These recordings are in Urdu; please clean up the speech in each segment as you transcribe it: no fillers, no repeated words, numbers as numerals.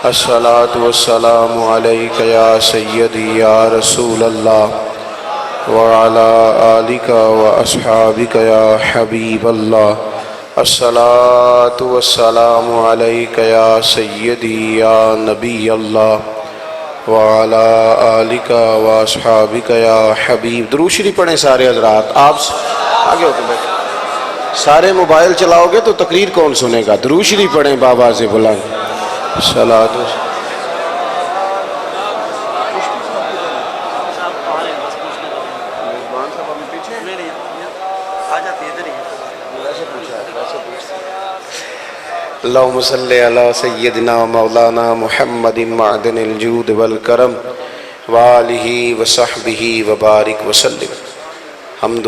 الصلاۃ والسلام علیک یا سیدی یا رسول اللہ وعلی آلک واصحابک یا حبیب اللہ۔ الصلاۃ والسلام علیک یا سیدی یا نبی اللہ وعلی آلک واصحابک یا حبیب۔ درود شریف پڑھیں سارے حضرات۔ آپ آگے ہو کے بیٹھیں، سارے موبائل چلاؤ گے تو تقریر کون سنے گا؟ درود شریف پڑھیں بابا سے بلند۔ صلاۃ اللہم صلی علی سیدنا مولانا محمد معدن الجود والکرم وآلہ وصحبہ وبارک وسلم۔ حمد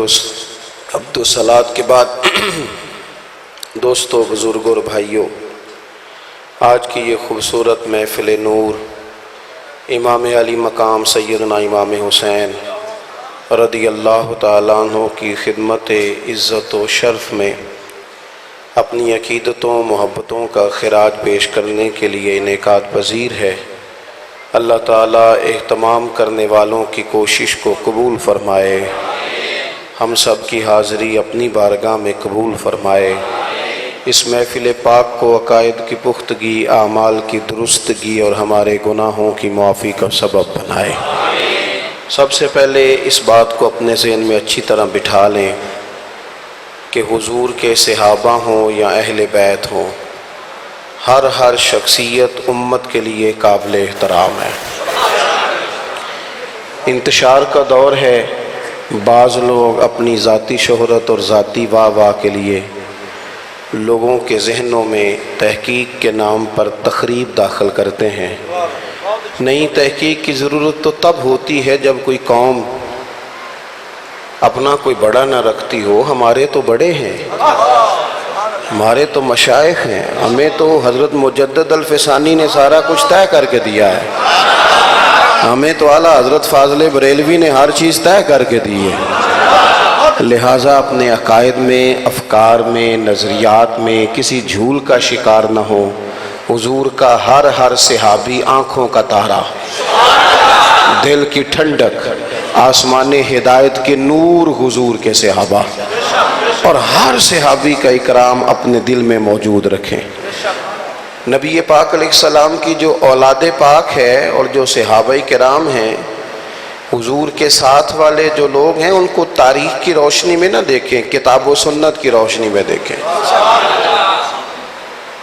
و صلاۃ کے بعد دوستو، بزرگوں اور بھائیوں، آج کی یہ خوبصورت محفل نور امام علی مقام سیدنا امام حسین رضی اللہ تعالیٰ عنہ کی خدمت عزت و شرف میں اپنی عقیدتوں محبتوں کا خراج پیش کرنے کے لیے انعقاد پذیر ہے۔ اللہ تعالیٰ اہتمام کرنے والوں کی کوشش کو قبول فرمائے، ہم سب کی حاضری اپنی بارگاہ میں قبول فرمائے، اس محفل پاک کو عقائد کی پختگی، اعمال کی درستگی اور ہمارے گناہوں کی معافی کا سبب بنائے۔ سب سے پہلے اس بات کو اپنے ذہن میں اچھی طرح بٹھا لیں کہ حضور کے صحابہ ہوں یا اہل بیت ہوں، ہر شخصیت امت کے لیے قابل احترام ہے۔ انتشار کا دور ہے، بعض لوگ اپنی ذاتی شہرت اور ذاتی واہ کے لیے لوگوں کے ذہنوں میں تحقیق کے نام پر تخریب داخل کرتے ہیں۔ نئی تحقیق کی ضرورت تو تب ہوتی ہے جب کوئی قوم اپنا کوئی بڑا نہ رکھتی ہو۔ ہمارے تو بڑے ہیں، ہمارے تو مشائخ ہیں، ہمیں تو حضرت مجدد الفسانی نے سارا کچھ طے کر کے دیا ہے، ہمیں تو اعلیٰ حضرت فاضل بریلوی نے ہر چیز طے کر کے دی ہے۔ لہٰذا اپنے عقائد میں، افکار میں، نظریات میں کسی جھول کا شکار نہ ہو۔ حضور کا ہر صحابی آنکھوں کا تارا، دل کی ٹھنڈک، آسمان ہدایت کے نور حضور کے صحابہ، اور ہر صحابی کا اکرام اپنے دل میں موجود رکھیں۔ نبی پاک علیہ السلام کی جو اولاد پاک ہے اور جو صحابہ کرام ہیں، حضور کے ساتھ والے جو لوگ ہیں، ان کو تاریخ کی روشنی میں نہ دیکھیں، کتاب و سنت کی روشنی میں دیکھیں۔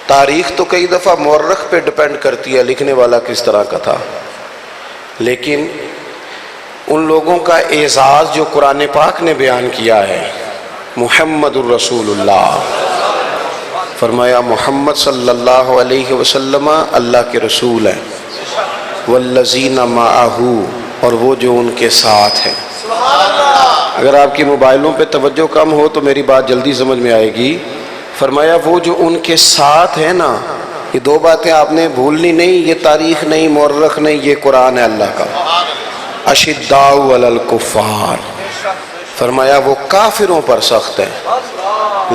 تاریخ تو کئی دفعہ مورخ پہ ڈیپینڈ کرتی ہے، لکھنے والا کس طرح کا تھا، لیکن ان لوگوں کا اعزاز جو قرآن پاک نے بیان کیا ہے، محمد الرسول اللہ، فرمایا محمد صلی اللہ علیہ وسلم اللہ کے رسول ہیں، والذین معہ، اور وہ جو ان کے ساتھ ہیں۔ اگر آپ کی موبائلوں پہ توجہ کم ہو تو میری بات جلدی سمجھ میں آئے گی۔ فرمایا وہ جو ان کے ساتھ ہے نا، یہ دو باتیں آپ نے بھولنی نہیں، یہ تاریخ نہیں، مورخ نہیں، یہ قرآن ہے اللہ کا۔ اشداء علی الکفار، فرمایا وہ کافروں پر سخت ہیں،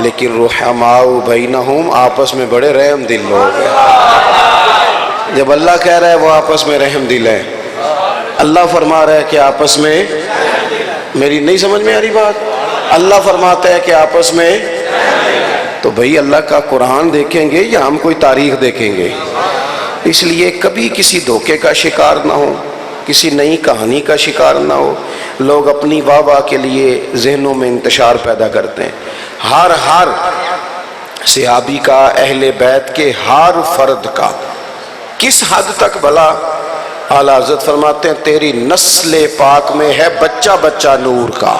لیکن رحماء بینہم، آپس میں بڑے رحم دل لوگ ہیں۔ جب اللہ کہہ رہا ہے وہ آپس میں رحم دل ہیں، اللہ فرما رہا ہے کہ آپس میں، میری نہیں سمجھ میں آ رہی بات، اللہ فرماتا ہے کہ آپس میں، تو بھئی اللہ کا قرآن دیکھیں گے یا ہم کوئی تاریخ دیکھیں گے؟ اس لیے کبھی کسی دھوکے کا شکار نہ ہو، کسی نئی کہانی کا شکار نہ ہو۔ لوگ اپنی واہ کے لیے ذہنوں میں انتشار پیدا کرتے ہیں۔ ہر صحابی کا، اہل بیت کے ہر فرد کا، کس حد تک بھلا؟ اعلیٰ حضرت فرماتے ہیں تیری نسل پاک میں ہے بچہ بچہ نور کا،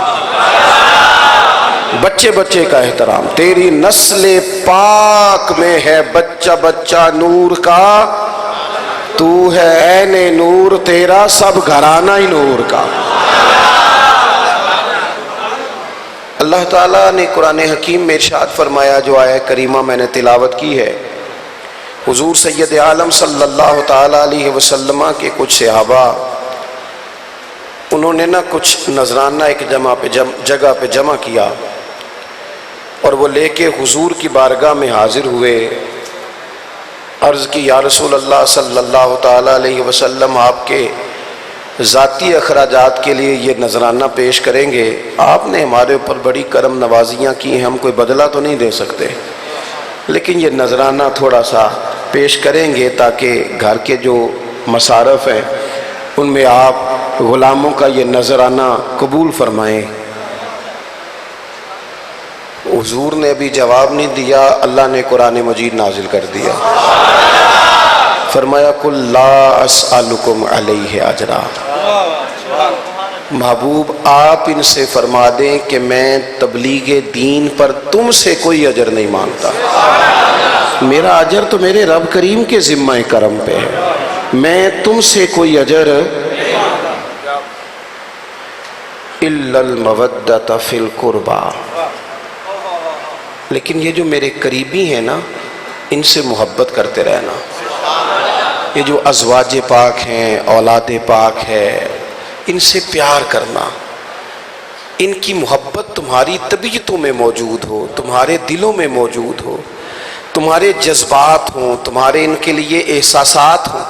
بچے بچے کا احترام، تیری نسل پاک میں ہے بچہ بچہ نور کا، تو ہے عین نور، تیرا سب گھرانہ ہی نور کا۔ اللہ تعالیٰ نے قرآن حکیم میں ارشاد فرمایا، جو آیہ کریمہ میں نے تلاوت کی ہے، حضور سید عالم صلی اللہ تعالیٰ علیہ وسلم کے کچھ صحابہ، انہوں نے کچھ نذرانہ ایک جگہ پہ جمع کیا، اور وہ لے کے حضور کی بارگاہ میں حاضر ہوئے۔ عرض کی یا رسول اللہ صلی اللہ تعالی علیہ وسلم آپ کے ذاتی اخراجات کے لیے یہ نذرانہ پیش کریں گے، آپ نے ہمارے اوپر بڑی کرم نوازیاں کی ہیں، ہم کوئی بدلہ تو نہیں دے سکتے، لیکن یہ نذرانہ تھوڑا سا پیش کریں گے تاکہ گھر کے جو مصارف ہیں ان میں آپ غلاموں کا یہ نذرانہ قبول فرمائیں۔ حضور نے ابھی جواب نہیں دیا، اللہ نے قرآن مجید نازل کر دیا، فرمایا قل لا اسألکم علیہ اجرا، محبوب آپ ان سے فرما دیں کہ میں تبلیغ دین پر تم سے کوئی اجر نہیں مانگتا، میرا اجر تو میرے رب کریم کے ذمہ کرم پہ ہے، میں تم سے کوئی اجر الا المودۃ فی القربى، لیکن یہ جو میرے قریبی ہیں نا ان سے محبت کرتے رہنا، یہ جو ازواج پاک ہیں، اولاد پاک ہے، ان سے پیار کرنا، ان کی محبت تمہاری طبیعتوں میں موجود ہو، تمہارے دلوں میں موجود ہو، تمہارے جذبات ہوں، تمہارے ان کے لیے احساسات ہوں،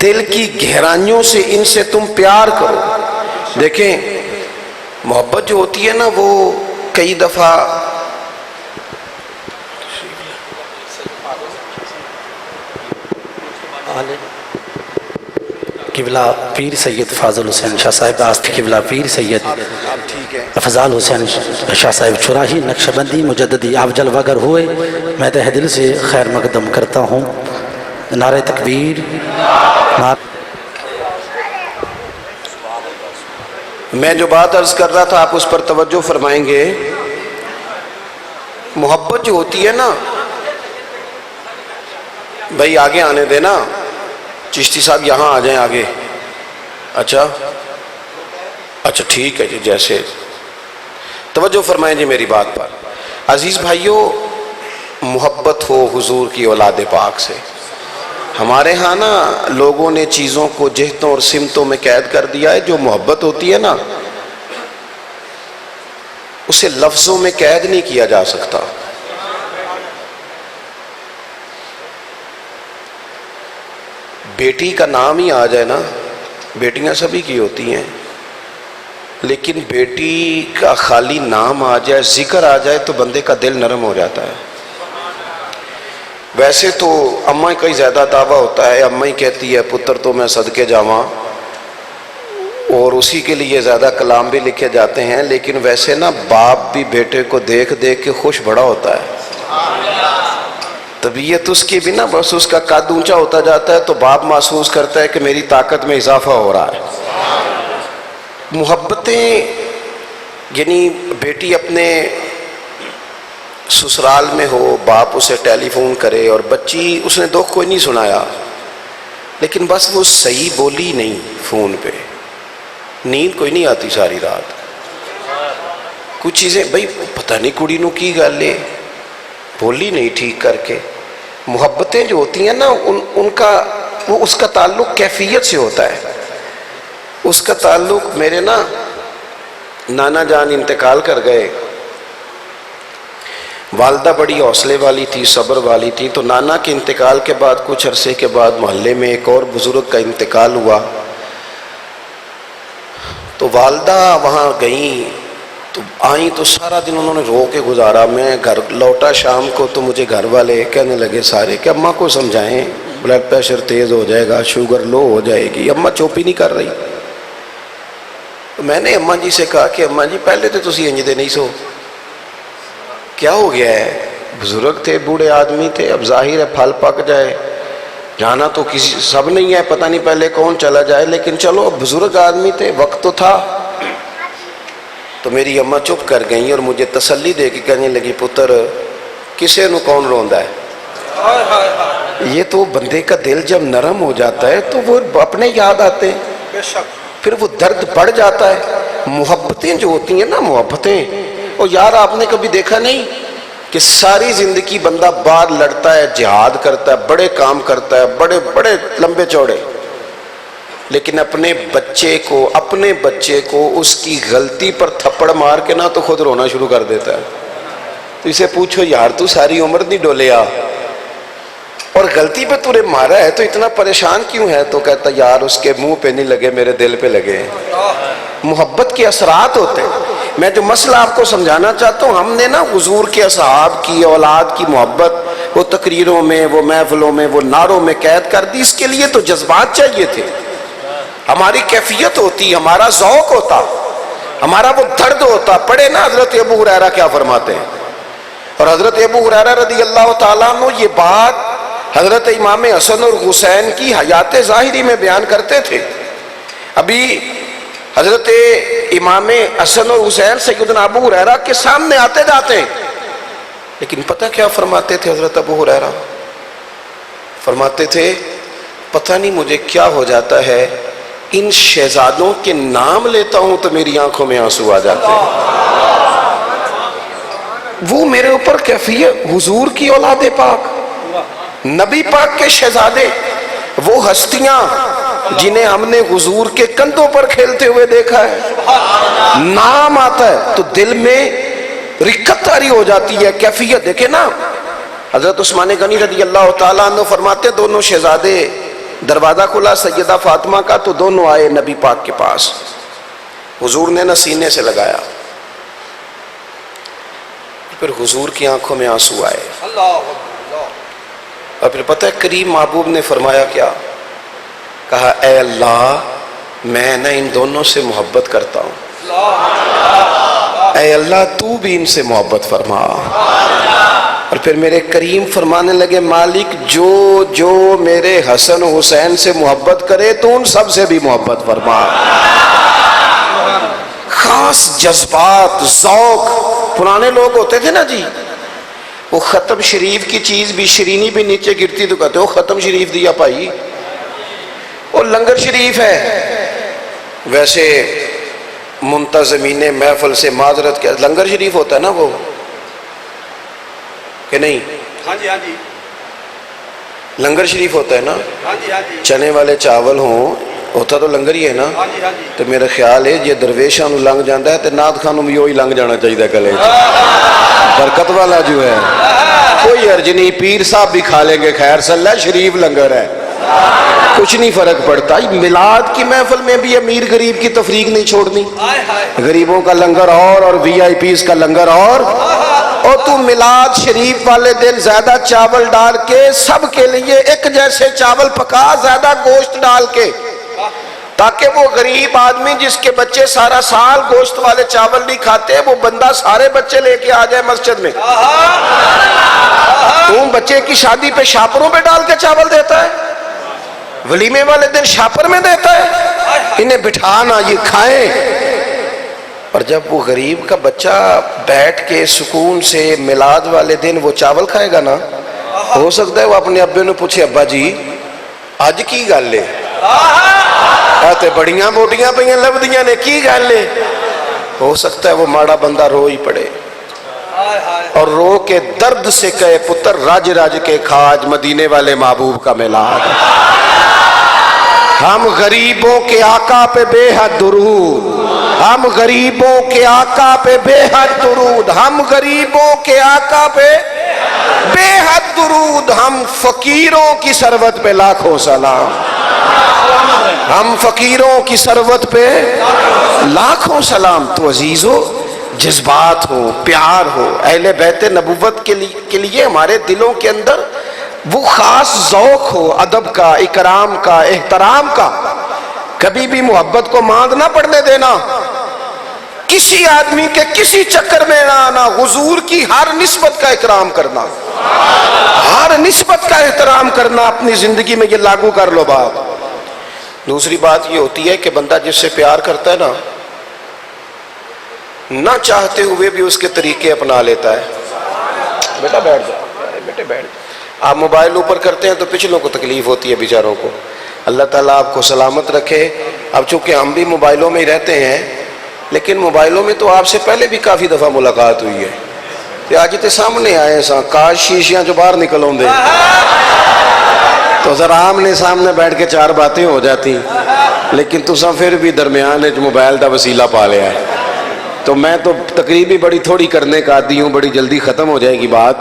دل کی گہرائیوں سے ان سے تم پیار کرو۔ دیکھیں محبت جو ہوتی ہے نا وہ کئی دفعہ قبلہ پیر سید فاضل حسین شاہ صاحب آست، قبلہ پیر سید افضال حسین شاہ صاحب چراہی نقشبندی مجددی، آپ جلوہ گر ہوئے، میں تہ دل سے خیر مقدم کرتا ہوں۔ نعرہ تکبیر۔ میں جو بات عرض کر رہا تھا آپ اس پر توجہ فرمائیں گے۔ محبت جو ہوتی ہے نا، بھائی آگے آنے دینا، چشتی صاحب یہاں آ جائیں آگے، اچھا ٹھیک ہے جی، جیسے توجہ فرمائیں جی میری بات پر۔ عزیز بھائیوں، محبت ہو حضور کی اولاد پاک سے۔ ہمارے ہاں نا لوگوں نے چیزوں کو جہتوں اور سمتوں میں قید کر دیا ہے، جو محبت ہوتی ہے نا اسے لفظوں میں قید نہیں کیا جا سکتا۔ بیٹی کا نام ہی آ جائے نا، بیٹیاں سبھی کی ہوتی ہیں، لیکن بیٹی کا خالی نام آ جائے، ذکر آ جائے تو بندے کا دل نرم ہو جاتا ہے۔ ویسے تو اماں کا ہی زیادہ دعویٰ ہوتا ہے، اماں ہی کہتی ہے پتر تو میں صدقے جاواں، اور اسی کے لیے زیادہ کلام بھی لکھے جاتے ہیں، لیکن ویسے نا باپ بھی بیٹے کو دیکھ دیکھ کے خوش بڑا ہوتا ہے، طبیعت اس کی بھی نا بس اس کا قد اونچا ہوتا جاتا ہے تو باپ محسوس کرتا ہے کہ میری طاقت میں اضافہ ہو رہا ہے۔ محبتیں یعنی بیٹی اپنے سسرال میں ہو، باپ اسے ٹیلی فون کرے اور بچی اس نے دکھ کوئی نہیں سنایا، لیکن بس وہ صحیح بولی نہیں، فون پہ نیند کوئی نہیں آتی ساری رات، کچھ چیزیں بھائی پتہ نہیں کڑی نو کی گل ہے، بولی نہیں ٹھیک کر کے۔ محبتیں جو ہوتی ہیں نا ان کا وہ اس کا تعلق کیفیت سے ہوتا ہے، اس کا تعلق میرے نا نانا جان انتقال کر گئے، والدہ بڑی حوصلے والی تھی، صبر والی تھی، تو نانا کے انتقال کے بعد کچھ عرصے کے بعد محلے میں ایک اور بزرگ کا انتقال ہوا، تو والدہ وہاں گئیں تو آئیں تو سارا دن انہوں نے رو کے گزارا۔ میں گھر لوٹا شام کو تو مجھے گھر والے کہنے لگے سارے کہ اماں کو سمجھائیں، بلڈ پریشر تیز ہو جائے گا، شوگر لو ہو جائے گی، اماں چوپ ہی نہیں کر رہی۔ میں نے اماں جی سے کہا کہ اماں جی پہلے تو تسی انج دے نہیں سو، کیا ہو گیا ہے؟ بزرگ تھے، بوڑھے آدمی تھے، اب ظاہر ہے پھل پک جائے، جانا تو کسی سب نہیں ہے، پتہ نہیں پہلے کون چلا جائے، لیکن چلو اب بزرگ آدمی تھے، وقت تو تھا۔ تو میری اماں چپ کر گئیں اور مجھے تسلی دے کے کہنے لگی پتر کسے نو کون روندا ہے؟ یہ تو بندے کا دل جب نرم ہو جاتا ہے تو وہ اپنے یاد آتے ہیں، پھر وہ درد بڑھ جاتا ہے۔ محبتیں جو ہوتی ہیں نا، محبتیں، اور یار آپ نے کبھی دیکھا نہیں کہ ساری زندگی بندہ باہر لڑتا ہے، جہاد کرتا ہے، بڑے کام کرتا ہے، بڑے بڑے لمبے چوڑے، لیکن اپنے بچے کو اس کی غلطی پر تھپڑ مار کے نہ تو خود رونا شروع کر دیتا ہے۔ تو اسے پوچھو یار تو ساری عمر نہیں ڈولیا، اور غلطی پہ تُونے مارا ہے تو اتنا پریشان کیوں ہے؟ تو کہتا یار اس کے منہ پہ نہیں لگے، میرے دل پہ لگے۔ محبت کے اثرات ہوتے ہیں۔ میں جو مسئلہ آپ کو سمجھانا چاہتا ہوں، ہم نے نا حضور کے اصحاب کی، اولاد کی محبت وہ تقریروں میں، وہ محفلوں میں، وہ نعروں میں قید کر دی۔ اس کے لیے تو جذبات چاہیے تھے، ہماری کیفیت ہوتی، ہمارا ذوق ہوتا، ہمارا وہ درد ہوتا۔ پڑھے نا حضرت ابو ہریرہ کیا فرماتے ہیں، اور حضرت ابو ہریرہ رضی اللہ تعالیٰ عنہ یہ بات حضرت امام حسن اور حسین کی حیات ظاہری میں بیان کرتے تھے۔ ابھی حضرت امام حسن اور حسین سیدنا ابو ہریرہ کے سامنے آتے جاتے ہیں، لیکن پتہ کیا فرماتے تھے حضرت ابو ہریرہ؟ فرماتے تھے پتہ نہیں مجھے کیا ہو جاتا ہے، ان شہزادوں کے نام لیتا ہوں تو میری آنکھوں میں آنسو آ جاتے ہیں۔ وہ میرے اوپر کیفیت، حضور کی اولاد پاک، نبی پاک کے شہزادے، وہ ہستیاں جنہیں ہم نے حضور کے کندھوں پر کھیلتے ہوئے دیکھا ہے، نام آتا ہے تو دل میں رکت طاری ہو جاتی ہے۔ کیفیت دیکھیں نا، حضرت عثمان غنی رضی اللہ تعالیٰ عنہ فرماتے دونوں شہزادے، دروازہ کھلا سیدہ فاطمہ کا تو دونوں آئے نبی پاک کے پاس، حضور نے نہ سینے سے لگایا، پھر حضور کی آنکھوں میں آنسو آئے، اور پھر پتہ ہے کریم محبوب نے فرمایا کیا؟ کہا اے اللہ میں نہ ان دونوں سے محبت کرتا ہوں، اے اللہ تو بھی ان سے محبت فرما۔ اور پھر میرے کریم فرمانے لگے مالک جو جو میرے حسن حسین سے محبت کرے تو ان سب سے بھی محبت فرما۔ خاص جذبات، ذوق، پرانے لوگ ہوتے تھے نا جی، وہ ختم شریف کی چیز بھی، شرینی بھی نیچے گرتی تو کہتے ہو ختم شریف دیا بھائی، وہ لنگر شریف ہے۔ ویسے منتظمین محفل سے معذرت کیا، لنگر شریف ہوتا ہے نا وہ کہ نہیں؟ ہاں جی ہاں جی لنگر شریف ہوتا ہے نا، ہاں جی ہاں جی چنے والے چاول ہوں، ہوتا تو لنگر ہی ہے نا۔ ہاں جی ہاں جی تو میرا خیال ہے جی درویشاں نو لنگ جاندہ ہے تو ناد خانوں بھی یہی لنگ جانا چاہیے گلے، برکت والا جو ہے، کوئی عرض نہیں، پیر صاحب بھی کھا لیں گے خیر صلی اللہ، شریف لنگر ہے، کچھ نہیں فرق پڑتا۔ میلاد کی محفل میں بھی امیر غریب کی تفریق نہیں چھوڑنی، غریبوں کا لنگر اور وی آئی پیز کا لنگر اور تو میلاد شریف والے دن زیادہ چاول ڈال کے سب کے لیے ایک جیسے چاول پکا، زیادہ گوشت ڈال کے، تاکہ وہ غریب آدمی جس کے بچے سارا سال گوشت والے چاول نہیں کھاتے، وہ بندہ سارے بچے لے کے آ جائے مسجد میں۔ تم بچے کی شادی پہ شاپروں پہ ڈال کے چاول دیتا ہے، ولیمے والے دن شاپر میں دیتا ہے، انہیں بٹھانا یہ کھائیں۔ اور جب وہ غریب کا بچہ بیٹھ کے سکون سے میلاد والے دن وہ چاول کھائے گا نا، ہو سکتا ہے وہ اپنے ابے نے پوچھے ابا جی آج کی گل ہے، آتے بڑیاں موٹیاں پہیاں لبدیاں نے کی گل ہے، ہو سکتا ہے وہ ماڑا بندہ رو ہی پڑے اور رو کے درد سے کہے پتر راج راج کے کھاج مدینے والے محبوب کا میلاد۔ ہم غریبوں کے آقا پہ بے حد درود، ہم غریبوں کے آقا پہ بے حد درود، ہم غریبوں کے آقا پہ بے حد درود، ہم فقیروں کی ثروت پہ لاکھوں سلام، ہم فقیروں کی ثروت پہ لاکھوں سلام۔ تو عزیزو جذبات ہو، پیار ہو، اہل بیت نبوت کے لیے ہمارے دلوں کے اندر وہ خاص ذوق ہو، ادب کا، اکرام کا، احترام کا، کبھی بھی محبت کو ماند نہ پڑنے دینا، کسی آدمی کے کسی چکر میں نہ آنا، حضور کی ہر نسبت کا اکرام کرنا، ہر نسبت کا احترام کرنا، اپنی زندگی میں یہ لاگو کر لو بات۔ دوسری بات یہ ہوتی ہے کہ بندہ جس سے پیار کرتا ہے نا، نہ چاہتے ہوئے بھی اس کے طریقے اپنا لیتا ہے۔ بیٹا بیٹھ جاؤ، بیٹے بیٹھ جاؤ۔ آپ موبائل اوپر کرتے ہیں تو پچھلوں کو تکلیف ہوتی ہے بیچاروں کو، اللہ تعالیٰ آپ کو سلامت رکھے۔ اب چونکہ ہم بھی موبائلوں میں ہی رہتے ہیں، لیکن موبائلوں میں تو آپ سے پہلے بھی کافی دفعہ ملاقات ہوئی ہے، کہ آج تے سامنے آئے سا کاش شیشیاں جو باہر نکل ہوں دے تو ذرا آمنے سامنے بیٹھ کے چار باتیں ہو جاتی، لیکن تساں پھر بھی درمیان موبائل دا وسیلہ پا لیا ہے۔ تو میں تو تقریبی بڑی تھوڑی کرنے کا عادی ہوں، بڑی جلدی ختم ہو جائے گی بات.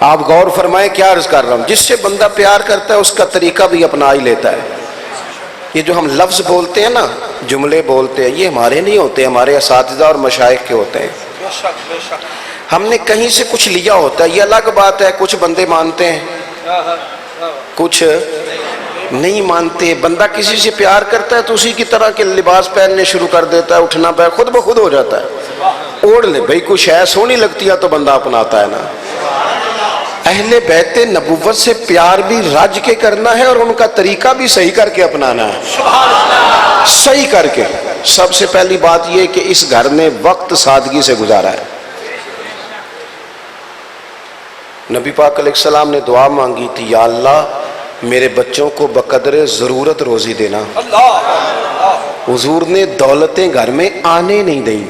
آپ غور فرمائیں کیا عرض کر رہا ہوں. جس سے بندہ پیار کرتا ہے اس کا طریقہ بھی اپنا ہی لیتا ہے. یہ جو ہم لفظ بولتے ہیں نا، جملے بولتے ہیں، یہ ہمارے نہیں ہوتے، ہمارے اساتذہ اور مشائخ کے ہوتے ہیں. ہم نے کہیں سے کچھ لیا ہوتا ہے. یہ الگ بات ہے، کچھ بندے مانتے ہیں، کچھ نہیں مانتے. بندہ کسی سے پیار کرتا ہے تو اسی کی طرح کے لباس پہننے شروع کر دیتا ہے، اٹھنا پہ خود بخود ہو جاتا ہے. اوڑھ لے بھئی، کچھ ہے سونی لگتی ہے تو بندہ اپناتا ہے نا. اہل بیت نبوت سے پیار بھی رج کے کرنا ہے اور ان کا طریقہ بھی صحیح کر کے اپنانا ہے. صحیح کر کے. سب سے پہلی بات یہ کہ اس گھر نے وقت سادگی سے گزارا ہے. نبی پاک علیہ السلام نے دعا مانگی تھی، یا اللہ میرے بچوں کو بقدر ضرورت روزی دینا. حضور نے دولتیں گھر میں آنے نہیں دیں.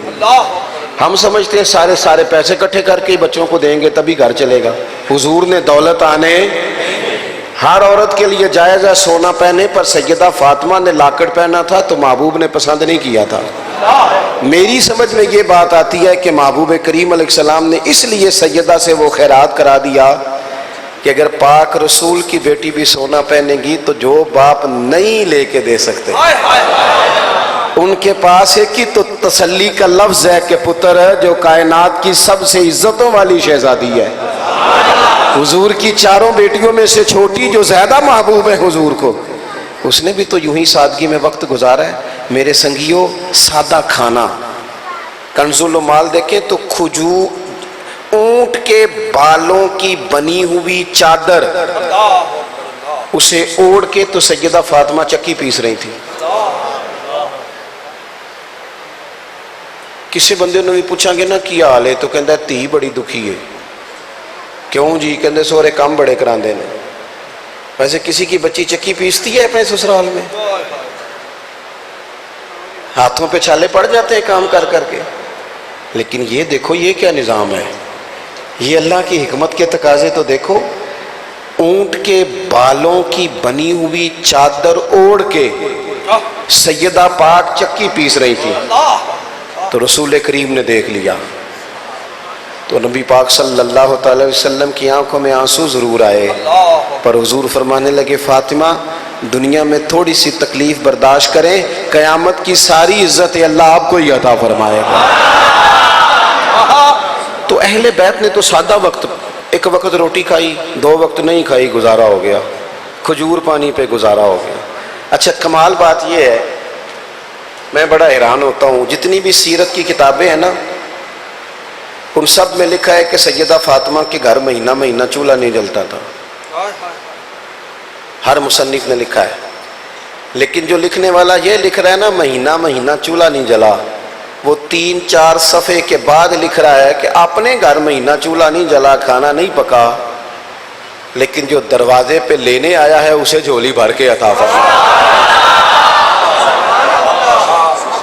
ہم سمجھتے ہیں سارے پیسے اکٹھے کر کے بچوں کو دیں گے تبھی گھر چلے گا. حضور نے دولت آنے، ہر عورت کے لیے جائز ہے سونا پہنے، پر سیدہ فاطمہ نے لاکڑ پہنا تھا تو محبوب نے پسند نہیں کیا تھا. میری سمجھ میں یہ بات آتی ہے کہ محبوب کریم علیہ السلام نے اس لیے سیدہ سے وہ خیرات کرا دیا کہ اگر پاک رسول کی بیٹی بھی سونا پہنے گی تو جو باپ نہیں لے کے دے سکتے، ان کے پاس ایک ہی تو تسلی کا لفظ ہے کہ پتر ہے جو کائنات کی سب سے عزتوں والی شہزادی ہے. حضور کی چاروں بیٹیوں میں سے چھوٹی جو زیادہ محبوب ہے حضور کو، اس نے بھی تو یوں ہی سادگی میں وقت گزارا ہے. میرے سنگیوں، سادہ کھانا. کنز المال دیکھیں تو اونٹ کے بالوں کی بنی ہوئی چادر، اسے اوڑھ کے تو سیدہ فاطمہ چکی پیس رہی تھی. کسی بندے نے بھی پوچھا گے نا کیا حال ہے تو کہندا ہے تھی بڑی دکھی ہے. کیوں جی؟ کہندے سورے کام بڑے کراندے نے. ویسے کسی کی بچی چکی پیستی ہے اپنے سسرال میں؟ ہاتھوں پہ چھالے پڑ جاتے ہیں کام کر کر کے. لیکن یہ دیکھو یہ کیا نظام ہے، یہ اللہ کی حکمت کے تقاضے تو دیکھو. اونٹ کے بالوں کی بنی ہوئی چادر اوڑھ کے سیدہ پاک چکی پیس رہی تھی تو رسول کریم نے دیکھ لیا تو نبی پاک صلی اللہ تعالی وسلم کی آنکھوں میں آنسو ضرور آئے، پر حضور فرمانے لگے فاطمہ دنیا میں تھوڑی سی تکلیف برداشت کریں، قیامت کی ساری عزت اللہ آپ کو ہی عطا فرمائے گا. تو اہل بیت نے تو سادہ وقت، ایک وقت روٹی کھائی، 2 وقت نہیں کھائی، گزارا ہو گیا. کھجور پانی پہ گزارا ہو گیا. اچھا کمال بات یہ ہے، میں بڑا حیران ہوتا ہوں، جتنی بھی سیرت کی کتابیں ہیں نا ان سب میں لکھا ہے کہ سیدہ فاطمہ کے گھر مہینہ مہینہ چولہا نہیں جلتا تھا. ہر مصنف نے لکھا ہے. لیکن جو لکھنے والا یہ لکھ رہا ہے نا مہینہ مہینہ چولہا نہیں جلا، وہ 3-4 صفحے کے بعد لکھ رہا ہے کہ اپنے گھر مہینہ چولہا نہیں جلا، کھانا نہیں پکا، لیکن جو دروازے پہ لینے آیا ہے اسے جھولی بھر کے عطا فرمایا.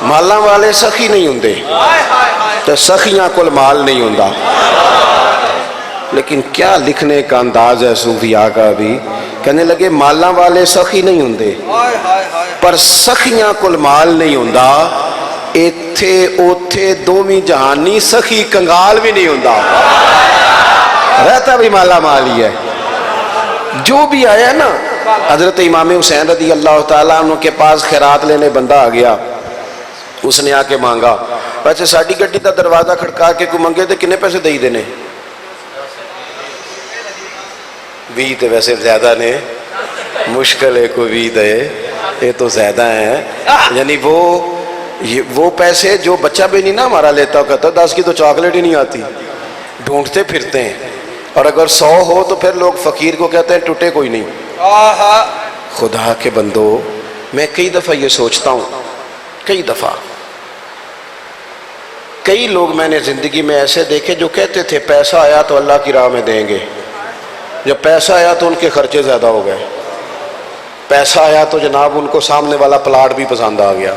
مالاں والے سخی نہیں ہوندے تو سخیاں کل مال نہیں ہوندا. لیکن کیا لکھنے کا انداز ہے صوفیاء کا بھی. کہنے لگے مالاں والے سخی نہیں ہوندے پر سخیاں کل مال نہیں ہوندا. ایتھے اوتھے دومی جہانی سخی کنگال بھی نہیں ہوندا، رہتا بھی مالا مال ہی ہے. جو بھی آیا نا، حضرت امام حسین رضی اللہ تعالیٰ عنہ کے پاس خیرات لینے بندہ آ گیا، اس نے آ کے مانگا. ویسے ساڑی گڈی کا دروازہ کھڑکا کے کوئی منگے تو کنے پیسے دے دینے؟ 20 تو ویسے زیادہ نے، مشکل ہے کوئی 20 دے، یہ تو زیادہ ہیں. یعنی وہ پیسے جو بچہ بھی نہیں نا ہمارا لیتا، کہتا 10 کی تو چاکلیٹ ہی نہیں آتی، ڈھونڈتے پھرتے ہیں. اور اگر 100 ہو تو پھر لوگ فقیر کو کہتے ہیں ٹوٹے کوئی نہیں. خدا کے بندو، میں کئی دفعہ یہ سوچتا ہوں، کئی دفعہ کئی لوگ میں نے زندگی میں ایسے دیکھے جو کہتے تھے پیسہ آیا تو اللہ کی راہ میں دیں گے، جب پیسہ آیا تو ان کے خرچے زیادہ ہو گئے. پیسہ آیا تو جناب ان کو سامنے والا پلاٹ بھی پسند آ گیا.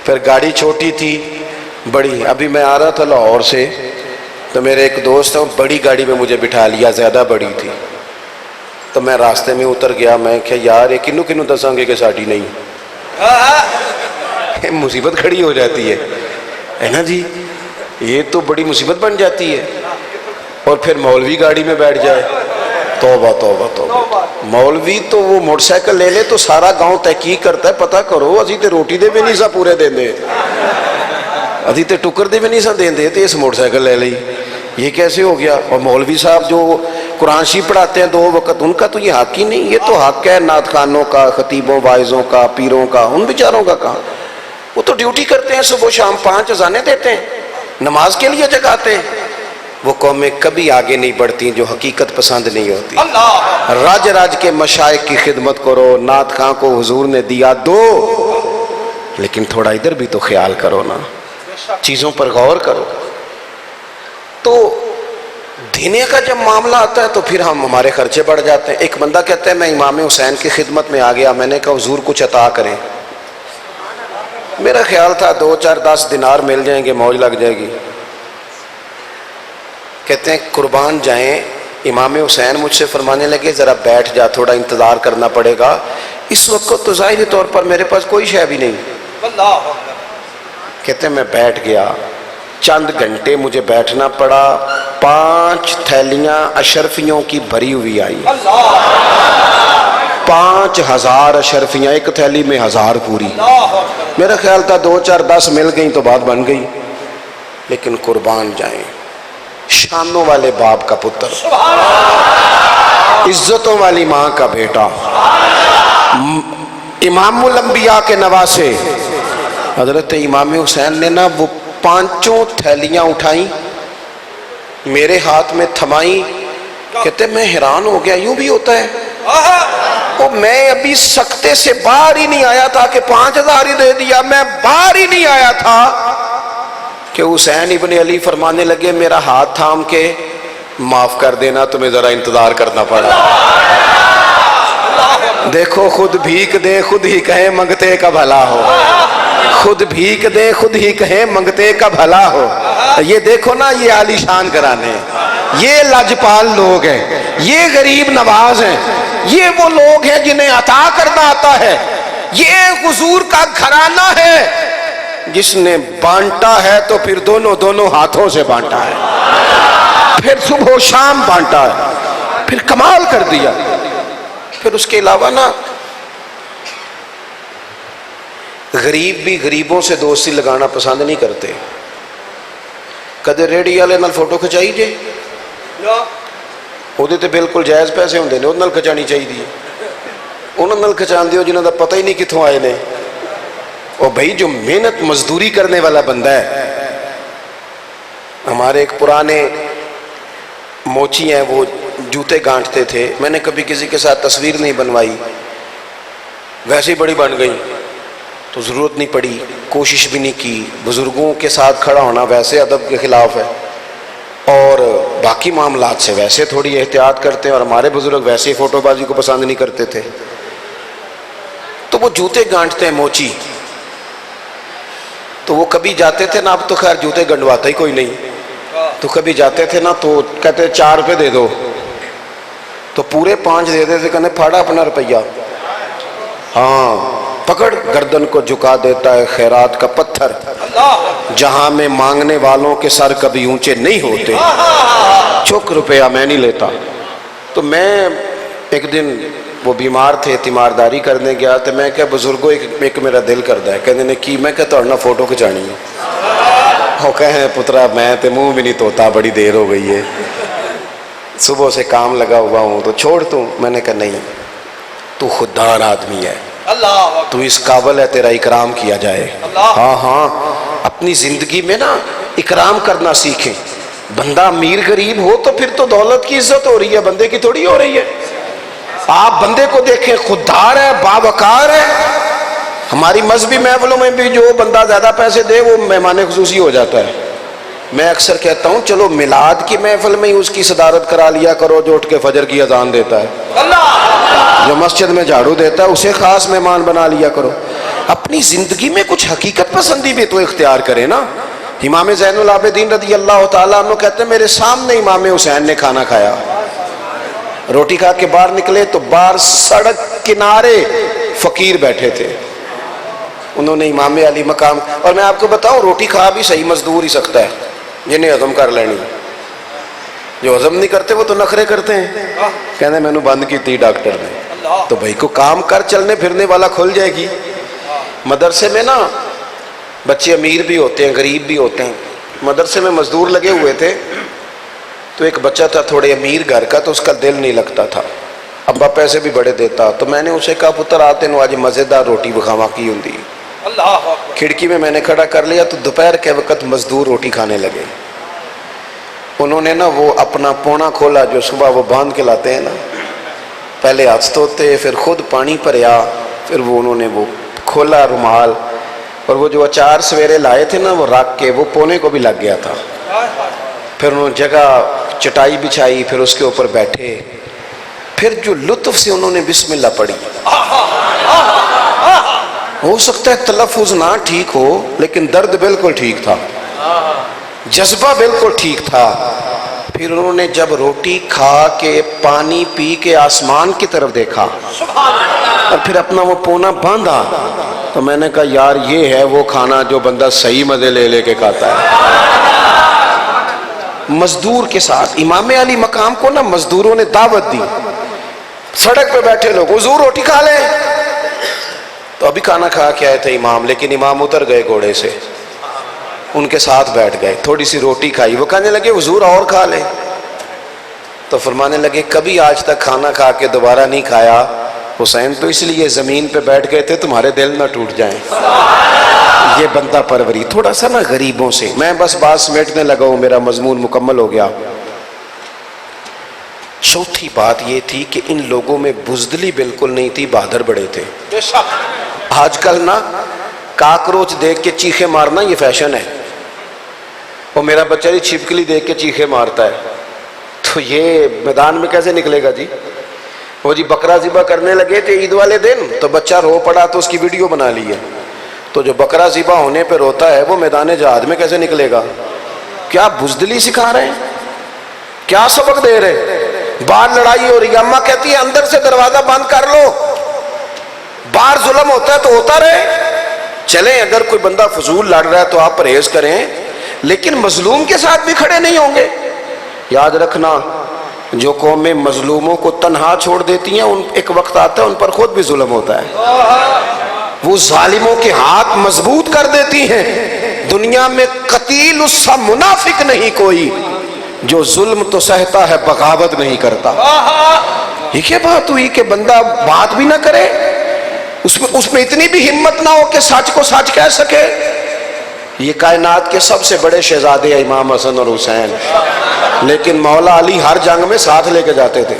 پھر گاڑی چھوٹی تھی بڑی. ابھی میں آ رہا تھا لاہور سے تو میرے ایک دوست ہے، بڑی گاڑی میں مجھے بٹھا لیا، زیادہ بڑی تھی. تو میں راستے میں اتر گیا، میں کہ یار یہ کنوں کنوں دساں گے کہ ساڑی نہیں. مصیبت کھڑی ہو جاتی ہے نا جی. یہ تو بڑی مصیبت بن جاتی ہے. اور پھر مولوی گاڑی میں بیٹھ جائے, توبہ توبہ توبہ. مولوی تو وہ موٹر سائیکل لے لے تو سارا گاؤں تحقیق کرتا ہے, پتہ کرو اسی تے روٹی دے بھی نہیں سا پورے دیں دے, ابھی تے ٹکر دے بھی نہیں سا دیں دے, تے اس موٹر سائیکل لے لی. یہ کیسے ہو گیا؟ اور مولوی صاحب جو قرآن شریف پڑھاتے ہیں 2 وقت, ان کا تو یہ حق ہی نہیں. یہ تو حق ہے نعت خوانوں کا, خطیبوں واعظوں کا, پیروں کا. ان بیچاروں کا کہاں؟ وہ تو ڈیوٹی کرتے ہیں, صبح شام 5 اذانیں دیتے ہیں, نماز کے لیے جگاتے ہیں. وہ قومیں کبھی آگے نہیں بڑھتی جو حقیقت پسند نہیں ہوتی. راج راج کے مشائخ کی خدمت کرو, نعت خواں کو حضور نے دیا دو, لیکن تھوڑا ادھر بھی تو خیال کرو نا, چیزوں پر غور کرو. تو دینے کا جب معاملہ آتا ہے تو پھر ہمارے خرچے بڑھ جاتے ہیں. ایک بندہ کہتا ہے میں امام حسین کی خدمت میں آ گیا, میں نے کہا حضور کچھ عطا کریں. میرا خیال تھا 2 4 10 دینار مل جائیں گے, موج لگ جائے گی. کہتے ہیں قربان جائیں, امام حسین مجھ سے فرمانے لگے ذرا بیٹھ جا, تھوڑا انتظار کرنا پڑے گا. اس وقت تو ظاہری طور پر میرے پاس کوئی شے بھی نہیں. کہتے ہیں میں بیٹھ گیا, چند گھنٹے مجھے بیٹھنا پڑا, 5 تھیلیاں اشرفیوں کی بھری ہوئی آئی. 5000 اشرفیاں, ایک تھیلی میں 1000 پوری. میرا خیال تھا 2 4 10 مل گئیں تو بات بن گئی. لیکن قربان جائیں, شانوں والے باپ کا پتر, عزتوں والی ماں کا بیٹا, امام الانبیاء کے نواسے حضرت امام حسین نے نا وہ 5 تھیلیاں اٹھائیں, میرے ہاتھ میں تھمائیں. کہتے میں حیران ہو گیا, یوں بھی ہوتا ہے؟ وہ میں ابھی سکتے سے باہر ہی نہیں آیا تھا کہ 5000 ہی دے دیا, میں باہر ہی نہیں آیا تھا کہ حسین ابن علی فرمانے لگے میرا ہاتھ تھام کے معاف کر دینا, تمہیں ذرا انتظار کرنا پڑا. دیکھو خود بھیک دے خود ہی کہیں منگتے کا بھلا ہو, خود بھیک دے خود ہی کہیں منگتے کا بھلا ہو. یہ دیکھو نا, یہ عالی شان گھرانے, یہ لاجپال لوگ ہیں, یہ غریب نواز ہیں, یہ وہ لوگ ہیں جنہیں عطا کرنا آتا ہے. یہ حضور کا گھرانہ ہے جس نے بانٹا ہے تو پھر دونوں ہاتھوں سے بانٹا ہے, پھر صبح و شام بانٹا ہے, پھر کمال کر دیا. پھر اس کے علاوہ نا غریب بھی غریبوں سے دوستی لگانا پسند نہیں کرتے. کدے ریڈی والے نال فوٹو کھچائی جے, وہ تے بالکل جائز پیسے ہوندے نے, وہ نال کھچانی چاہیے. انہاں نال کھچان دیو جنہاں دا پتہ ہی نہیں کتھوں آئے نے. اور بھائی جو محنت مزدوری کرنے والا بندہ ہے, ہمارے ایک پرانے موچی ہیں, وہ جوتے گانٹتے تھے. میں نے کبھی کسی کے ساتھ تصویر نہیں بنوائی, ویسے ہی بڑی بن گئی تو ضرورت نہیں پڑی, کوشش بھی نہیں کی. بزرگوں کے ساتھ کھڑا ہونا ویسے ادب کے خلاف ہے, اور باقی معاملات سے ویسے تھوڑی احتیاط کرتے ہیں, اور ہمارے بزرگ ویسے ہی فوٹو بازی کو پسند نہیں کرتے تھے. تو وہ جوتے گانٹتے ہیں موچی, تو وہ کبھی جاتے تھے نا, اب تو خیر جوتے گنڈواتا ہی کوئی نہیں, تو کبھی جاتے تھے نا تو کہتے 4 روپے دے دو, تو پورے 5 دے دیتے, کہنے پھاڑا اپنا روپیہ. ہاں پکڑ, گردن کو جھکا دیتا ہے خیرات کا پتھر, جہاں میں مانگنے والوں کے سر کبھی اونچے نہیں ہوتے. چک روپیہ میں نہیں لیتا. تو میں ایک دن, وہ بیمار تھے, تیمارداری کرنے گیا, تو میں کہا بزرگوں ایک میرا دل کردا ہے. کہنے نے کی؟ میں کہتا ہوں نا فوٹو کھچانی ہے. وہ کہیں پترا میں تے منہ بھی نہیں توتا, بڑی دیر ہو گئی ہے, صبح سے کام لگا ہوا ہوں, تو چھوڑ توں. میں نے کہا نہیں, تو خوددار آدمی ہے, تو اس قابل ہے تیرا اکرام کیا جائے. ہاں ہاں, اپنی زندگی میں نا اکرام کرنا سیکھیں. بندہ امیر غریب ہو تو پھر تو دولت کی عزت ہو رہی ہے, بندے کی تھوڑی ہو رہی ہے. آپ بندے کو دیکھیں, خوددار ہے, باوقار ہے. ہماری مذہبی محفلوں میں بھی جو بندہ زیادہ پیسے دے وہ مہمان خصوصی ہو جاتا ہے. میں اکثر کہتا ہوں چلو میلاد کی محفل میں ہی اس کی صدارت کرا لیا کرو جو اٹھ کے فجر کی اذان دیتا ہے, جو مسجد میں جھاڑو دیتا ہے اسے خاص مہمان بنا لیا کرو. اپنی زندگی میں کچھ حقیقت پسندی بھی تو اختیار کرے نا. امام زین العابدین رضی اللہ تعالیٰ عنہ کہتے ہیں میرے سامنے امام حسین نے کھانا کھایا, روٹی کھا کے باہر نکلے تو باہر سڑک کنارے فقیر بیٹھے تھے. انہوں نے امام علی مقام, اور میں آپ کو بتاؤں روٹی کھا بھی صحیح مزدور ہی سکتا ہے, جنہیں ہضم کر لینی. جو ہضم نہیں کرتے وہ تو نخرے کرتے ہیں. کہنے میں نے بند کی تھی ڈاکٹر نے. تو بھائی کو کام کر, چلنے پھرنے والا کھل جائے گی. مدرسے میں نا بچے امیر بھی ہوتے ہیں غریب بھی ہوتے ہیں. مدرسے میں مزدور لگے ہوئے تھے, تو ایک بچہ تھا تھوڑے امیر گھر کا, تو اس کا دل نہیں لگتا تھا, ابا پیسے بھی بڑے دیتا. تو میں نے اسے کہا پتر آتے نو آج مزیدار روٹی بکھاوا کی ہوں. کھڑکی میں نے کھڑا کر لیا, تو دوپہر کے وقت مزدور روٹی کھانے لگے. انہوں نے نا وہ اپنا پونا کھولا جو صبح وہ باندھ کے لاتے ہیں نا, پہلے ہاتھ دھوتے پھر خود پانی بھریا, پھر وہ انہوں نے وہ کھولا رومال, اور وہ جو اچار سویرے لائے تھے نا وہ رکھ کے وہ پونے کو بھی لگ گیا تھا. پھر انہوں نے جگہ چٹائی بچھائی, پھر اس کے اوپر بیٹھے, پھر جو لطف سے انہوں نے بسم اللہ پڑھی. ہو سکتا ہے تلفظ نہ ٹھیک ہو لیکن درد بالکل ٹھیک تھا, جذبہ بالکل ٹھیک تھا. پھر انہوں نے جب روٹی کھا کے پانی پی کے آسمان کی طرف دیکھا اور پھر اپنا وہ پونا باندھا, تو میں نے کہا یار یہ ہے وہ کھانا جو بندہ صحیح مزے لے لے کے کھاتا ہے. مزدور کے ساتھ امام علی مقام کو نا مزدوروں نے دعوت دی. سڑک پہ بیٹھے لوگ حضور روٹی کھا لیں, تو ابھی کھانا کھا کے آئے تھے امام, لیکن امام اتر گئے گھوڑے سے, ان کے ساتھ بیٹھ گئے, تھوڑی سی روٹی کھائی. وہ کہنے لگے حضور اور کھا لیں, تو فرمانے لگے کبھی آج تک کھانا کھا کے دوبارہ نہیں کھایا حسین, تو اس لیے زمین پہ بیٹھ گئے تھے تمہارے دل نہ ٹوٹ جائیں. یہ بندہ پروری. تھوڑا سا نا غریبوں سے, میں بس بات سمیٹنے لگا ہوں, میرا مضمون مکمل ہو گیا. چوتھی بات یہ تھی کہ ان لوگوں میں بزدلی بالکل نہیں تھی, بہادر بڑے تھے. آج کل نا کاکروچ دیکھ کے چیخے مارنا یہ فیشن ہے. وہ میرا بچہ جی چھپکلی دیکھ کے چیخے مارتا ہے, تو یہ میدان میں کیسے نکلے گا جی. وہ جی بکرا ذبح کرنے لگے تھے عید والے دن, تو بچہ رو پڑا تو اس کی ویڈیو بنا لی ہے. تو جو بکرا ذبح ہونے پہ روتا ہے وہ میدان جہاد میں کیسے نکلے گا. کیا بزدلی سکھا رہے ہیں, کیا سبق دے رہے. باہر لڑائی ہو رہی ہے, اماں کہتی ہے اندر سے دروازہ بند کر لو, باہر ظلم ہوتا ہے تو ہوتا رہے. چلیں اگر کوئی بندہ فضول لڑ رہا ہے تو آپ پرہیز کریں, لیکن مظلوم کے ساتھ بھی کھڑے نہیں ہوں گے. یاد رکھنا جو قومیں مظلوموں کو تنہا چھوڑ دیتی ہیں ان ایک وقت آتا ہے ان پر خود بھی ظلم ہوتا ہے. وہ ظالموں کے ہاتھ مضبوط کر دیتی ہیں. دنیا میں قتیل اس سا منافق نہیں کوئی جو ظلم تو سہتا ہے بغاوت نہیں کرتا. یہ کیا بات ہوئی کہ بندہ بات بھی نہ کرے, اس میں اتنی بھی ہمت نہ ہو کہ سچ کو سچ کہہ سکے. یہ کائنات کے سب سے بڑے شہزادے ہیں امام حسن اور حسین, لیکن مولا علی ہر جنگ میں ساتھ لے کے جاتے تھے.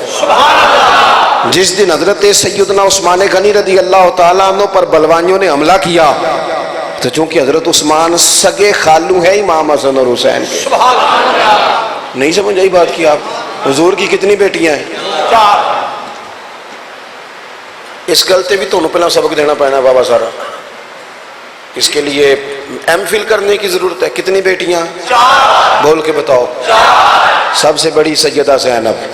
جس دن حضرت سیدنا عثمان غنی رضی اللہ تعالیٰ عنہ پر بلوانیوں نے حملہ کیا, تو چونکہ حضرت عثمان سگے خالو ہے امام حسن اور حسین کے. نہیں سمجھ آئی بات کی آپ. حضور کی کتنی بیٹیاں ہیں؟ اس گلتے بھی تو پہلا سبق دینا پڑنا بابا سارا. اس کے لیے ایم فل کرنے کی ضرورت ہے. کتنی بیٹیاں؟ بول کے بتاؤ. سب سے بڑی سیدہ زینب,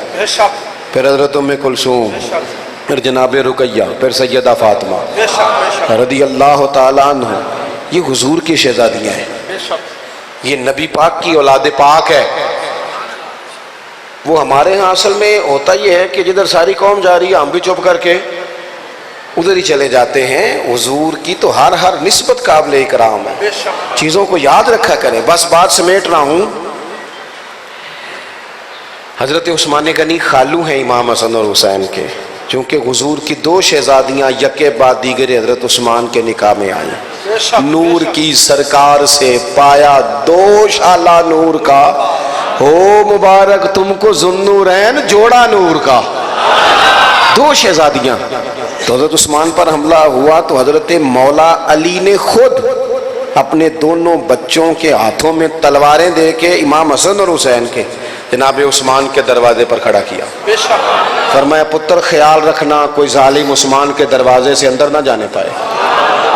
پھر حضرت ام کلثوم, پھر جناب رقیہ, پھر سیدہ فاطمہ رضی اللہ تعالیٰ عنہ. یہ حضور کی شہزادیاں ہیں, یہ نبی پاک کی اولاد پاک ہے. وہ ہمارے ہاں اصل میں ہوتا یہ ہے کہ جدھر ساری قوم جا رہی ہے ہم بھی چپ کر کے ادھر ہی چلے جاتے ہیں. حضور کی تو ہر نسبت قابل اکرام ہے. چیزوں کو یاد رکھا کریں. بس بات سمیٹ رہا ہوں. حضرت عثمان غنی خالو ہیں امام حسن اور حسین کے, چونکہ حضور کی دو شہزادیاں یکے بعد دیگر حضرت عثمان کے نکاح میں آئیں. نور کی سرکار سے پایا دو شالہ نور کا, ہو مبارک تم کو ذوالنورین جوڑا نور کا. دو شہزادیاں. تو حضرت عثمان پر حملہ ہوا تو حضرت مولا علی نے خود اپنے دونوں بچوں کے ہاتھوں میں تلواریں دے کے امام حسن اور حسین کے جناب عثمان کے دروازے پر کھڑا کیا. فرمایا پتر خیال رکھنا کوئی ظالم عثمان کے دروازے سے اندر نہ جانے پائے.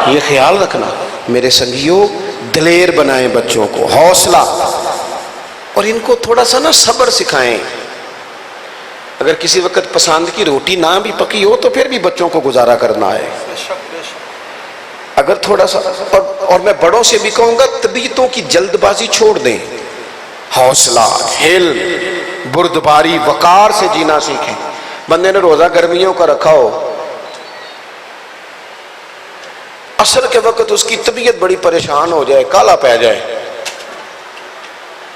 یہ خیال رکھنا. میرے سنگیوں دلیر بنائیں بچوں کو, حوصلہ, اور ان کو تھوڑا سا نا صبر سکھائیں. اگر کسی وقت پسند کی روٹی نہ بھی پکی ہو تو پھر بھی بچوں کو گزارا کرنا ہے. اگر تھوڑا سا, اور میں بڑوں سے بھی کہوں گا طبیعتوں کی جلد بازی چھوڑ دیں. حوصلہ، حلم، بردباری، وقار سے جینا سیکھیں۔ بندے نے روزہ گرمیوں کا رکھا ہو، عصر کے وقت اس کی طبیعت بڑی پریشان ہو جائے، کالا پہ جائے،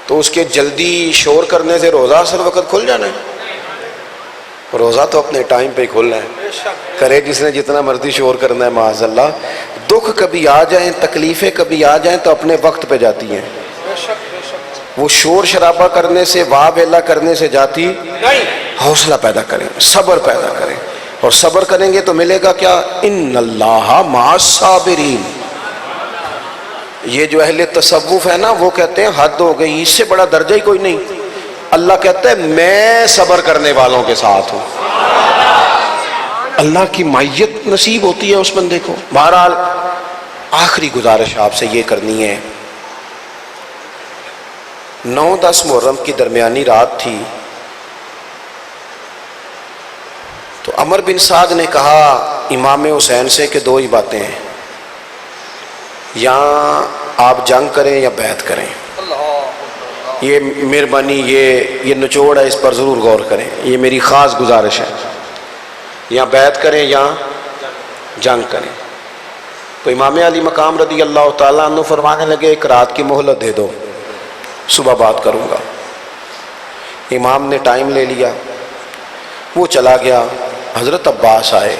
تو اس کے جلدی شور کرنے سے روزہ عصر وقت کھل جانا ہے؟ روزہ تو اپنے ٹائم پہ ہی کھلنا ہے، کرے جس نے جتنا مرضی شور کرنا ہے۔ معاذ اللہ، دکھ کبھی آ جائیں، تکلیفیں کبھی آ جائیں تو اپنے وقت پہ جاتی ہیں، وہ شور شرابہ کرنے سے، واہ ویلا کرنے سے جاتی نہیں۔ حوصلہ پیدا کریں، صبر پیدا کریں، اور صبر کریں گے تو ملے گا کیا؟ ان اللہ مع الصابرین۔ یہ جو اہل تصوف ہے نا، وہ کہتے ہیں حد ہو گئی، اس سے بڑا درجہ ہی کوئی نہیں۔ اللہ کہتا ہے میں صبر کرنے والوں کے ساتھ ہوں۔ اللہ کی معیت نصیب ہوتی ہے اس بندے کو۔ بہرحال آخری گزارش آپ سے یہ کرنی ہے، 9-10 محرم کی درمیانی رات تھی، تو عمر بن سعد نے کہا امام حسین سے کہ دو ہی باتیں ہیں، یا آپ جنگ کریں یا بیعت کریں، یہ مہربانی، یہ نچوڑ ہے، اس پر ضرور غور کریں، یہ میری خاص گزارش ہے، یا بیعت کریں یا جنگ کریں۔ تو امام علی مقام رضی اللہ تعالیٰ عنہ فرمانے لگے ایک رات کی مہلت دے دو، صبح بات کروں گا۔ امام نے ٹائم لے لیا، وہ چلا گیا، حضرت عباس آئے،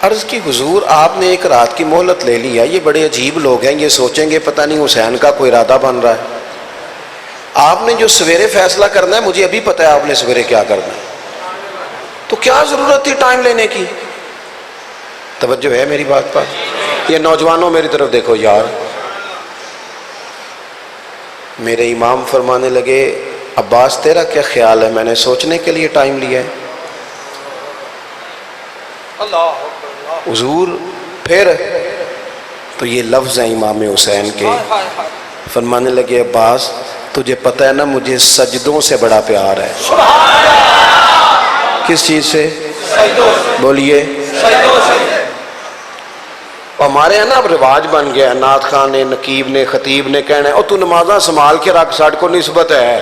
عرض کی حضور آپ نے ایک رات کی مہلت لے لیا، یہ بڑے عجیب لوگ ہیں، یہ سوچیں گے پتہ نہیں حسین کا کوئی ارادہ بن رہا ہے، آپ نے جو سویرے فیصلہ کرنا ہے مجھے ابھی پتہ ہے آپ نے سویرے کیا کرنا ہے، تو کیا ضرورت تھی ٹائم لینے کی؟ توجہ ہے میری بات پر؟ یہ نوجوانوں میری طرف دیکھو یار۔ میرے امام فرمانے لگے عباس تیرا کیا خیال ہے؟ میں نے سوچنے کے لیے ٹائم لیا ہے۔ حضور پھر تو یہ لفظ ہیں امام حسین کے، فرمانے لگے عباس تجھے پتہ ہے نا مجھے سجدوں سے بڑا پیار ہے۔ کس چیز سے؟ بولیے۔ ہمارے ہیں نا اب رواج بن گیا، نعت خان نے، نقیب نے، خطیب نے کہنا ہے او تو نمازاں سنبھال کے رکھ، ساٹھ کو نسبت ہے۔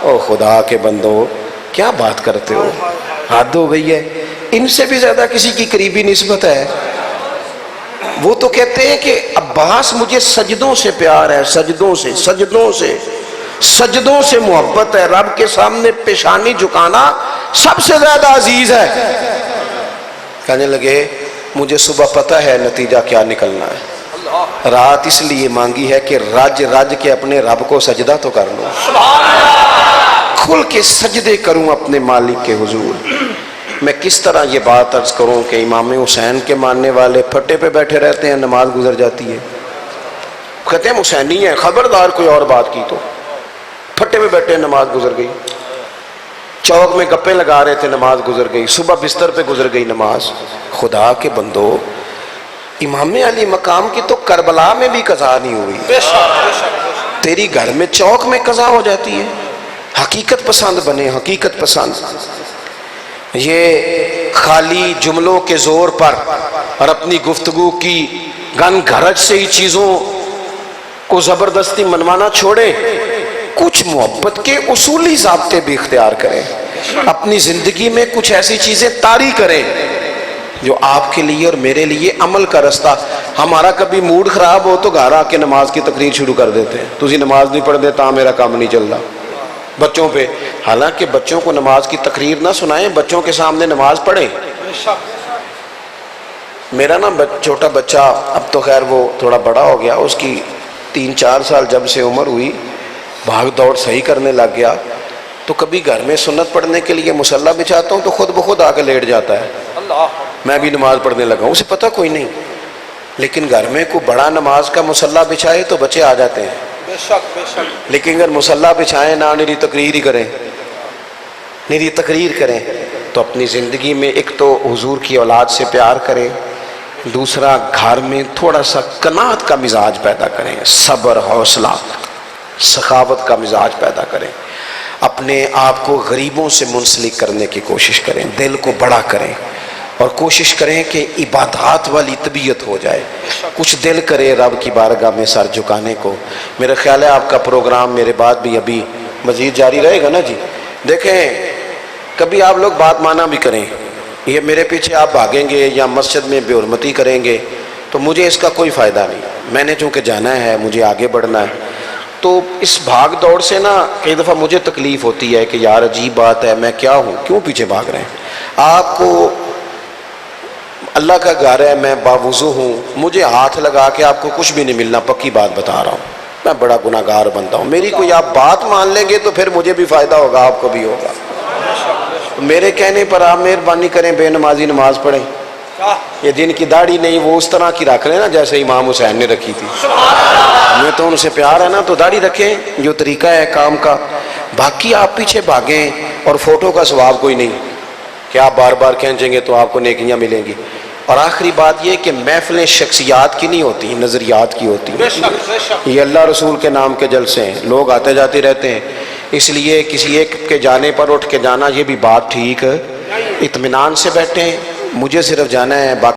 او خدا کے بندو کیا بات کرتے ہو، حد ہو گئی ہے، ان سے بھی زیادہ کسی کی قریبی نسبت ہے۔ وہ تو کہتے ہیں کہ عباس مجھے سجدوں سے پیار ہے، سجدوں سے، سجدوں سے، سجدوں سے محبت ہے، رب کے سامنے پیشانی جھکانا سب سے زیادہ عزیز ہے۔ کہنے لگے مجھے صبح پتہ ہے نتیجہ کیا نکلنا ہے، رات اس لیے مانگی ہے کہ رج رج کے اپنے رب کو سجدہ تو کر لوں، کھل کے سجدے کروں اپنے مالک کے حضور۔ میں کس طرح یہ بات عرض کروں کہ امام حسین کے ماننے والے پھٹے پہ بیٹھے رہتے ہیں، نماز گزر جاتی ہے، کہتے ہیں حسینی ہیں، خبردار کوئی اور بات کی تو، پھٹے پہ بیٹھے نماز گزر گئی، چوک میں گپے لگا رہے تھے نماز گزر گئی، صبح بستر پہ گزر گئی نماز۔ خدا کے بندو امام علی مقام کی تو کربلا میں بھی قضا نہیں ہوئی، تیری گھر میں چوک میں قضا ہو جاتی ہے۔ حقیقت پسند بنے، حقیقت پسند۔ یہ خالی جملوں کے زور پر اور اپنی گفتگو کی گن گھرج سے ہی چیزوں کو زبردستی منوانا چھوڑیں، کچھ محبت کے اصولی ضابطے بھی اختیار کریں، اپنی زندگی میں کچھ ایسی چیزیں طاری کریں جو آپ کے لیے اور میرے لیے عمل کا رستہ۔ ہمارا کبھی موڈ خراب ہو تو گھر آ کے نماز کی تقریر شروع کر دیتے ہیں، تجھے نماز نہیں پڑھ دیتا میرا کام نہیں چل رہا بچوں پہ، حالانکہ بچوں کو نماز کی تقریر نہ سنائیں، بچوں کے سامنے نماز پڑھیں۔ میرا نا چھوٹا بچہ، اب تو خیر وہ تھوڑا بڑا ہو گیا، اس کی 3-4 سال جب سے عمر ہوئی، بھاگ دوڑ صحیح کرنے لگ گیا، تو کبھی گھر میں سنت پڑھنے کے لیے مصلی بچھاتا ہوں تو خود بخود آ کے لیٹ جاتا ہے، میں بھی نماز پڑھنے لگا ہوں، اسے پتہ کوئی نہیں، لیکن گھر میں کوئی بڑا نماز کا مصلی بچھائے تو بچے آ جاتے ہیں، لیکن اگر مصلی بچھائیں نہ، نری تقریر ہی کریں، نری تقریر کریں، تو اپنی زندگی میں ایک تو حضور کی اولاد سے پیار کریں، دوسرا گھر میں تھوڑا سا قناعت کا مزاج پیدا کریں، صبر، حوصلہ، سخاوت کا مزاج پیدا کریں، اپنے آپ کو غریبوں سے منسلک کرنے کی کوشش کریں، دل کو بڑا کریں، اور کوشش کریں کہ عبادات والی طبیعت ہو جائے، کچھ دل کرے رب کی بارگاہ میں سر جھکانے کو۔ میرا خیال ہے آپ کا پروگرام میرے بعد بھی ابھی مزید جاری رہے گا نا جی۔ دیکھیں کبھی آپ لوگ بات مانا بھی کریں، یہ میرے پیچھے آپ بھاگیں گے یا مسجد میں بے حرمتی کریں گے تو مجھے اس کا کوئی فائدہ نہیں۔ میں نے چونکہ جانا ہے، مجھے آگے بڑھنا ہے، تو اس بھاگ دوڑ سے نا کئی دفعہ مجھے تکلیف ہوتی ہے کہ یار عجیب بات ہے، میں کیا ہوں، کیوں پیچھے بھاگ رہے ہیں؟ آپ کو اللہ کا گھر ہے، میں باوضو ہوں، مجھے ہاتھ لگا کے آپ کو کچھ بھی نہیں ملنا، پکی بات بتا رہا ہوں، میں بڑا گناہ گار بنتا ہوں۔ میری کوئی آپ بات مان لیں گے تو پھر مجھے بھی فائدہ ہوگا، آپ کو بھی ہوگا۔ میرے کہنے پر آپ مہربانی کریں بے نمازی نماز پڑھیں، یہ جن کی داڑھی نہیں وہ اس طرح کی رکھ لیں نا جیسے امام حسین نے رکھی تھی۔ ہمیں تو ان سے پیار ہے نا، تو داڑھی رکھیں جو طریقہ ہے کام کا۔ باقی آپ پیچھے بھاگیں اور فوٹو کا ثواب کوئی نہیں کہ آپ بار بار کھینچیں گے تو آپ کو نیکیاں ملیں گی۔ اور آخری بات یہ کہ محفلیں شخصیات کی نہیں ہوتی، نظریات کی ہوتی ہیں۔ یہ اللہ رسول کے نام کے جلسے ہیں، لوگ آتے جاتے رہتے ہیں، اس لیے کسی ایک کے جانے پر اٹھ کے جانا یہ بھی بات ٹھیک، اطمینان سے بیٹھیں، مجھے صرف جانا ہے، باقی